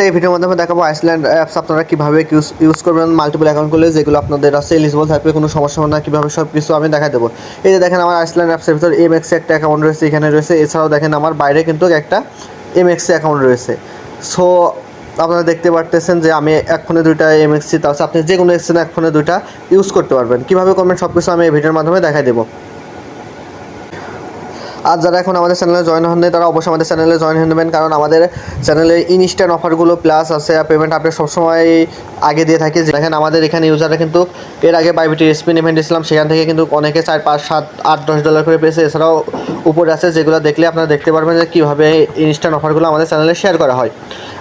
এই ভিডিওর মাধ্যমে দেখাবো আইসল্যান্ড অ্যাপস আপনারা কীভাবে ইউজ করবেন মাল্টিপল অ্যাকাউন্ট করলে, যেগুলো আপনাদের আছে এলিজিবল থাকবে, কোনো সমস্যা হবে না, কীভাবে সব কিছু আমি দেখা দেবো। এই যে দেখেন আমার আইসল্যান্ড অ্যাপসের ভিতর এমএক্সি একটা অ্যাকাউন্ট রয়েছে, এখানে রয়েছে। এছাড়াও দেখেন আমার বাইরে কিন্তু একটা এমএক্সি অ্যাকাউন্ট রয়েছে। সো আপনারা দেখতে পারতেছেন যে আমি এক ফোনে দুইটা এমএক্সি, তাছাড়া আপনি যে কোনো এক্সচেঞ্জ এক ফোনে দুইটা ইউজ করতে পারবেন। কীভাবে করবেন সব কিছু আমি এই ভিডিওর মাধ্যমে দেখাই দেবো। আর যারা এখন আমাদের চ্যানেলে জয়েন হননি তারা অবশ্যই আমাদের চ্যানেলে জয়েন হয়ে নেবেন, কারণ আমাদের চ্যানেলে ইনস্ট্যান্ট অফারগুলো প্লাস আছে পেমেন্ট আপডেট সবসময় আগে দিয়ে থাকি। দেখেন আমাদের এখানে ইউজাররা কিন্তু এর আগে বাইবিটি স্পিন ইভেন্ট দিয়েছিলাম, সেখান থেকে কিন্তু অনেকে 4, 5, 7, 8, $10 করে পেয়েছে। এছাড়াও উপরে আছে যেগুলো দেখলে আপনারা দেখতে পারবেন যে কীভাবে ইনস্ট্যান্ট অফারগুলো আমাদের চ্যানেলে শেয়ার করা হয়।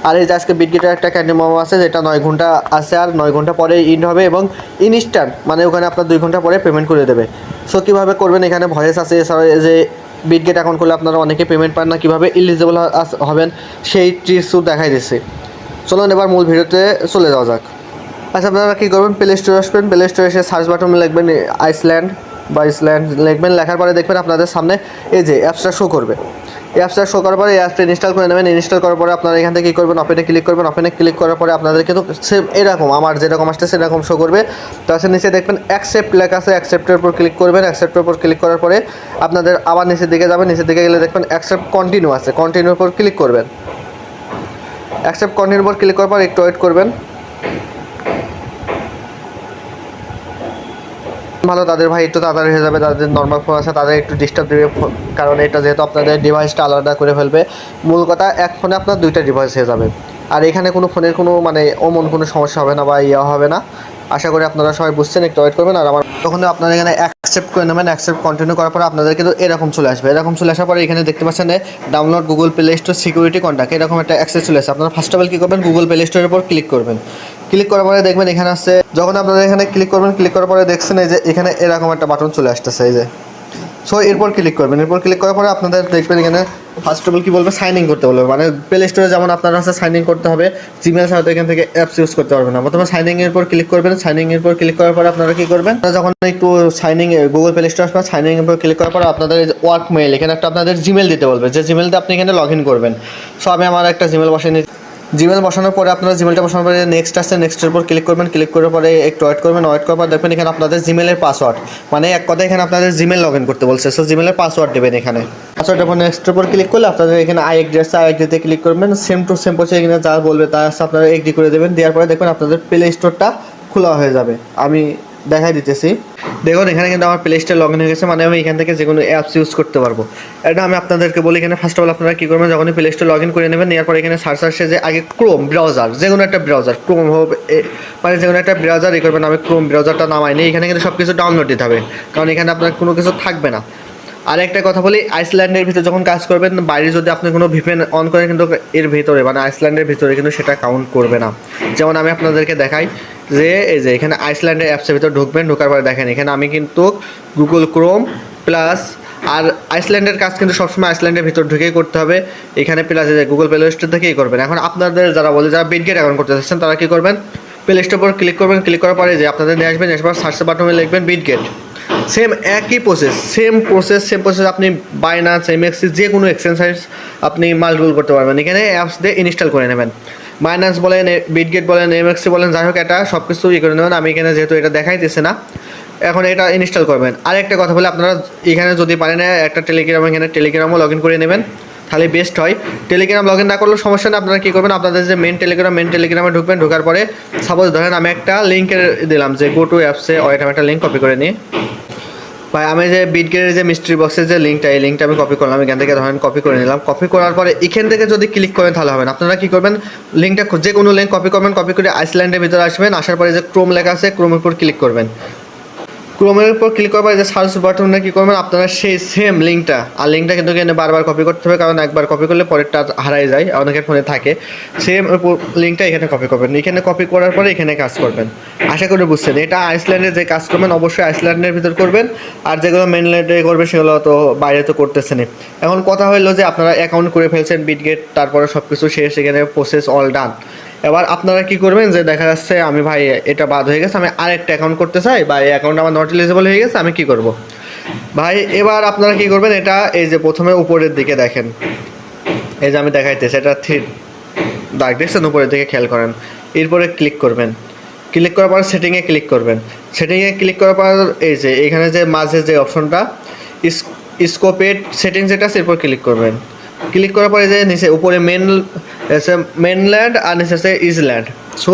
আর এই যে আজকে বিটগেটের একটা ক্যান্ডি মোমো আছে, যেটা 9 ঘন্টা আছে, আর 9 ঘন্টা পরে ইন হবে এবং ইনস্ট্যান্ট মানে ওখানে আপনার 2 ঘন্টা পরে পেমেন্ট করে দেবে। সো কীভাবে করবেন, এখানে ভয়েস আছে। এছাড়াও যে বিটগেট অ্যাকাউন্ট করলে আপনারা অনেকে পেমেন্ট পান না, কীভাবে এলিজিবল হবেন সেই ট্রিক্সও দেখাই দিচ্ছি। চলুন এবার মূল ভিডিওতে চলে যাওয়া যাক। আচ্ছা, আপনারা কী করবেন, প্লে স্টোরে আসবেন। প্লে স্টোরে এসে সার্চ বাটনে লিখবেন আইসল্যান্ড বা আইসল্যান্ড লিখবেন। লেখার পরে দেখবেন আপনাদের সামনে এই যে অ্যাপসটা শো করবে। এই অ্যাপসটা শো করার পরে এই অ্যাপটা ইনস্টল করে নেবেন। ইনস্টল করার পরে আপনারা এখান থেকে কী করবেন, ওপেনে ক্লিক করবেন। ওপেনে ক্লিক করার পরে আপনাদের কিন্তু সেম এরকম আমার যেরকম আসছে সেরকম শো করবে। তার নিচে দেখবেন অ্যাকসেপ্ট লেখা আছে, অ্যাকসেপ্টের উপর ক্লিক করবেন। অ্যাকসেপ্টের উপর ক্লিক করার পরে আপনাদের আবার নিচের দিকে যাবেন। নিচের দিকে গেলে দেখবেন অ্যাকসেপ্ট কন্টিনিউ আছে, কন্টিনিউর উপর ক্লিক করবেন। অ্যাকসেপ্ট কন্টিনিউর উপর ক্লিক করার পর একটু ওয়েট করবেন। ভালো তাদের ভাই একটু তাড়াতাড়ি হয়ে যাবে, তাদের নর্মাল ফোন আছে তাদের একটু ডিস্টার্ব দেবে, কারণ এটা যেহেতু আপনাদের ডিভাইসটা আলাদা করে ফেলবে। মূল কথা এক ফোনে আপনার 2টা ডিভাইস হয়ে যাবে। আর এখানে কোনো ফোনের কোনো মানে অমন কোনো সমস্যা হবে না বা হবে না। আশা করি আপনারা সবাই বুঝছেন, একটু ওয়েট করবেন। আর আমার তখন আপনারা এখানে অ্যাকসেপ্ট করে নেবেন। অ্যাকসেপ্ট কন্টিনিউ করার পরে আপনাদের কিন্তু এরকম চলে আসবে। এরকম চলে আসার পরে এখানে দেখতে পাচ্ছেন download Google play store security contact, এরকম একটা অ্যাক্সেস চলে আসে। আপনারা ফার্স্ট অফ অল কী করবেন, গুগল প্লে স্টোরের উপর ক্লিক করবেন। ক্লিক করার পরে দেখবেন এখানে আসছে, যখন আপনারা এখানে ক্লিক করবেন, ক্লিক করার পরে দেখছেন এই যে এখানে এরকম একটা বাটন চলে আসতেছে এই যে। সো এরপর ক্লিক করবেন। এরপর ক্লিক করার পরে আপনাদের দেখবেন এখানে ফার্স্ট অফ অল কী বলবে, সাইন ইন করতে বলবে। মানে প্লে স্টোরে যেমন আপনারা আছে সাইন ইন করতে হবে, জিমেল ছাড়া তো এখান থেকে অ্যাপস ইউজ করতে পারবেন না। প্রথমে সাইন ইনের উপর ক্লিক করবেন। সাইন ইনের উপর ক্লিক করার পরে আপনারা কী করবেন, যখন একটু সাইন ইন গুগল প্লে স্টোরে আসবেন, সাইন ইনের উপর ক্লিক করার পরে আপনাদের এই যে ওয়ার্ক মেইল, এখানে একটা আপনাদের জিমেল দিতে বলবে, যে জিমেলটা আপনি এখানে লগ ইন করবেন। সো আমি আমার একটা জিমেল বসিয়ে নিই। জিমেল বসানোর পরে আপনারা জিমেলটা বসানোর পরে নেক্সট আসছে, নেক্সটের উপর ক্লিক করবেন। ক্লিক করার পরে একটু ওয়েট করবেন। ওয়েট করার পর দেখবেন এখানে আপনাদের জিমেলের পাসওয়ার্ড, মানে এক কথা এখানে আপনাদের জিমেল লগ ইন করতে বলছে। সো জিমেলের পাসওয়ার্ড দেবেন এখানে। পাসওয়ার্ডের পর নেক্সটের উপর ক্লিক করলে আপনাদের এখানে আইএগ্রি আসছে, আইএগ্রিতে ক্লিক করবেন। সেম টু সেম প্রসেস এখানে যা বলবে তা আসছে, আপনারা এগ্রি করে দেবেন। দেওয়ার পরে দেখবেন আপনাদের প্লে স্টোরটা খোলা হয়ে যাবে। আমি দেখাই দিতেছি। দেখুন এখানে কিন্তু আমার প্লে স্টোর লগ ইন হয়ে গেছে, মানে আমি এখান থেকে যে কোনো অ্যাপস ইউজ করতে পারবো। এটা আমি আপনাদেরকে বলি, এখানে ফার্স্ট অফ অল আপনারা কী করবেন, যখনই প্লে স্টোর লগ ইন করে নেবেন, নেওয়ার পর এখানে সার্চ আসছে যে আগে ক্রোম ব্রাউজার, যে কোনো একটা ব্রাউজার, ক্রোম হবে মানে যে কোনো একটা ব্রাউজার ই করবেন। আমি ক্রোম ব্রাউজারটা নামাইনি, এখানে কিন্তু সব কিছু ডাউনলোড দিতে হবে, কারণ এখানে আপনার কোনো কিছু থাকবে না। আর একটা কথা বলি, আইসল্যান্ডের ভিতরে যখন কাজ করবেন, বাইরে যদি আপনি কোনো ভিপিএন অন করেন, কিন্তু এর ভিতরে মানে আইসল্যান্ডের ভিতরে কিন্তু সেটা কাউন্ট করবে না। যেমন আমি আপনাদেরকে দেখাই যে এই যে এখানে আইসল্যান্ডের অ্যাপসের ভিতরে ঢুকবেন। ঢোকার পরে দেখেন এখানে আমি কিন্তু গুগল ক্রোম প্লাস, আর আইসল্যান্ডের কাজ কিন্তু সবসময় আইসল্যান্ডের ভিতর ঢুকেই করতে হবে। এখানে প্লাস গুগল প্লে স্টোর থেকেই করবেন। এখন আপনাদের যারা বলে যারা বিটগেট অ্যাকাউন্ট করতে চাচ্ছেন তারা কী করবেন, প্লে স্টোর উপর ক্লিক করবেন। ক্লিক করার পরে যে আপনাদের নিয়ে আসবেন, এরপর সার্চ বাটনে লিখবেন বিটগেট। সেম একই প্রসেস, সেম প্রসেস আপনি বাইনান্স, এমএক্সি যে কোনো এক্সচেঞ্জ আপনি মাল্টিপল করতে পারবেন। এখানে অ্যাপস দিয়ে ইনস্টল করে নেবেন। বাইনান্স বলেন, বিটগেট বলেন, এমএক্সি বলেন, যাই হোক এটা সব কিছু ই করে নেবেন। আমি এখানে যেহেতু এটা দেখাইতেছে না, এখন এটা ইনস্টল করবেন। আরেকটা কথা বলে, আপনারা এখানে যদি পারেন একটা এখানে টেলিগ্রামও লগ ইন করে নেবেন, তাহলে বেস্ট হয়। টেলিগ্রাম লগ ইন না করলেও সমস্যা নেই। আপনারা কী করবেন, আপনাদের যে মেন টেলিগ্রামে ঢুকবেন। ঢোকার পরে সাপোজ ধরেন আমি একটা লিঙ্কের দিলাম যে গো টু অ্যাপসে, আমি একটা লিঙ্ক কপি করে নিই। ভাই আমি যে বিটগেটের যে মিস্ট্রি বক্সের যে লিঙ্কটা, এই লিঙ্কটা আমি কপি করলাম। এখান থেকে ধরেন কপি করে নিলাম। কপি করার পরে এখান থেকে যদি ক্লিক করেন তাহলে হবে না। আপনারা কী করবেন, লিঙ্কটা যে কোনো লিঙ্ক কপি করবেন। কপি করে আইসল্যান্ডের ভিতরে আসবেন। আসার পরে যে ক্রোম লেখা আছে, ক্রোমের উপর ক্লিক করবেন। ক্রোমের উপর ক্লিক করার পরে যে সার্চ বাটনে কী করবেন, আপনারা সেই সেম লিঙ্কটা, আর লিঙ্কটা কিন্তু এখানে বারবার কপি করতে হবে, কারণ একবার কপি করলে পরেরটা হারাই যায়, অনেকের ফোনে থাকে। সেম লিঙ্কটা এখানে কপি করবেন। এখানে কপি করার পরে এখানে কাজ করবেন। আশা করি বুঝছেন। এটা আইসল্যান্ডে যে কাজ করবেন অবশ্যই আইসল্যান্ডের ভিতর করবেন, আর যেগুলো মেনল্যান্ডে করবেন সেগুলো তো বাইরে তো করতেছেনই। এখন কথা হলো যে আপনারা অ্যাকাউন্ট করে ফেলছেন বিটগেট, তারপরে সব কিছু শেষ, এখানে প্রসেস অল ডান। এবার আপনারা কী করবেন, যে দেখা যাচ্ছে আমি ভাই এটা বাদ হয়ে গেছে, আমি আরেকটা অ্যাকাউন্ট করতে চাই, বা এই অ্যাকাউন্ট আমার নট এলিজিবল হয়ে গেছে, আমি কী করব ভাই। এবার আপনারা কী করবেন, এটা এই যে প্রথমে উপরের দিকে দেখেন, এই যে আমি দেখাইতেছি এটা দাগ দেখছেন উপরের দিকে খেয়াল করেন। এরপরে ক্লিক করবেন, ক্লিক করার পর সেটিংয়ে ক্লিক করবেন। সেটিংয়ে ক্লিক করার পর এই যে এখানে যে মাঝে যে অপশনটা স্কোপেড সেটিংস যেটা আছে এরপর ক্লিক করবেন। ক্লিক করার পরে যে নিচে উপরে মেনল্যান্ড আর নিচে আছে ইজল্যান্ড। সো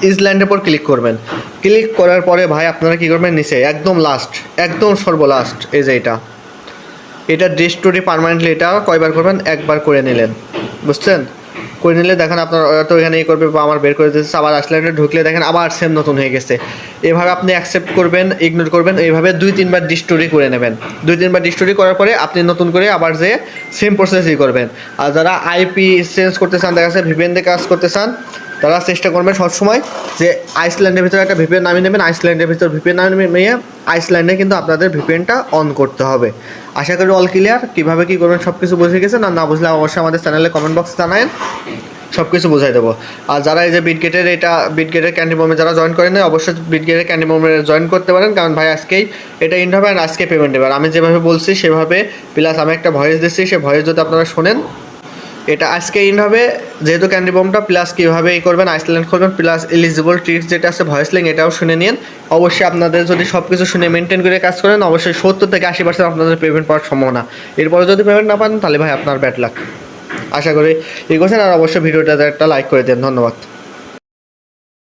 ইজল্যান্ডের পর ক্লিক করবেন। ক্লিক করার পরে ভাই আপনারা কী করবেন, নিচে একদম লাস্ট, একদম সর্বলাস্ট এই যে এটা ডিস্টোরি পার্মানেন্টলি এটা কয়বার করবেন, একবার করে নিলেন, বুঝছেন? করে নিলে দেখেন আপনার তো এখানে এই করবে বা আমার বের করে দিচ্ছে, আবার আইসল্যান্ডে ঢুকলে দেখেন আবার সেম নতুন হয়ে গেছে। এভাবে আপনি অ্যাকসেপ্ট করবেন, ইগনোর করবেন, এইভাবে 2-3 বার ডিস্টোরি করে নেবেন। 2-3 বার ডিস্টোরি করার পরে আপনি নতুন করে আবার যে সেম প্রসেসই করবেন। আর যারা আইপি চেঞ্জ করতে চান, দেখা যাচ্ছে ভিপিএন দিয়ে কাজ করতে চান, তারা চেষ্টা করবেন সবসময় যে আইসল্যান্ডের ভিতরে একটা ভিপিএন নামিয়ে নেবেন। আইসল্যান্ডের ভিতর ভিপিএন নামিয়ে আইসল্যান্ডে কিন্তু আপনাদের ভিপিএনটা অন করতে হবে। আশা করি অল ক্লিয়ার। কীভাবে কী করবেন সব কিছু বুঝে গেছেন, আর না বুঝলে অবশ্যই আমাদের চ্যানেলে কমেন্ট বক্সে জানায়েন, সব কিছু বোঝাই দেবো। আর যারা এই যে বিটগেটের ক্যান্ডি মোমে যারা জয়েন করেন অবশ্যই বিটগেটের ক্যান্ডি মোমে জয়েন করতে পারেন, কারণ ভাই আজকেই এটা ইন্ড হবে আর আজকে পেমেন্ট দেবে। আর আমি যেভাবে বলছি সেভাবে, প্লাস আমি একটা ভয়েস দিচ্ছি, সেই ভয়েস যদি আপনারা শোনেন, এটা আজকে ইন্ড হবে যেহেতু ক্যান্ডি বমটা, প্লাস কীভাবে এই করবেন, আইসল্যান্ড করবেন, প্লাস এলিজিবল ট্রিক্স যেটা আছে ভয়েস লিঙ্ক এটাও শুনে নিন। অবশ্যই আপনাদের যদি সব কিছু শুনে মেনটেন করে কাজ করেন, অবশ্যই 70-80% আপনাদের পেমেন্ট পাওয়ার সম্ভাবনা। এরপরে যদি পেমেন্ট না পান তাহলে ভাই আপনার ব্যাড লাক। আশা করি এই করছেন, আর অবশ্যই ভিডিওটাতে একটা লাইক করে দেন। ধন্যবাদ।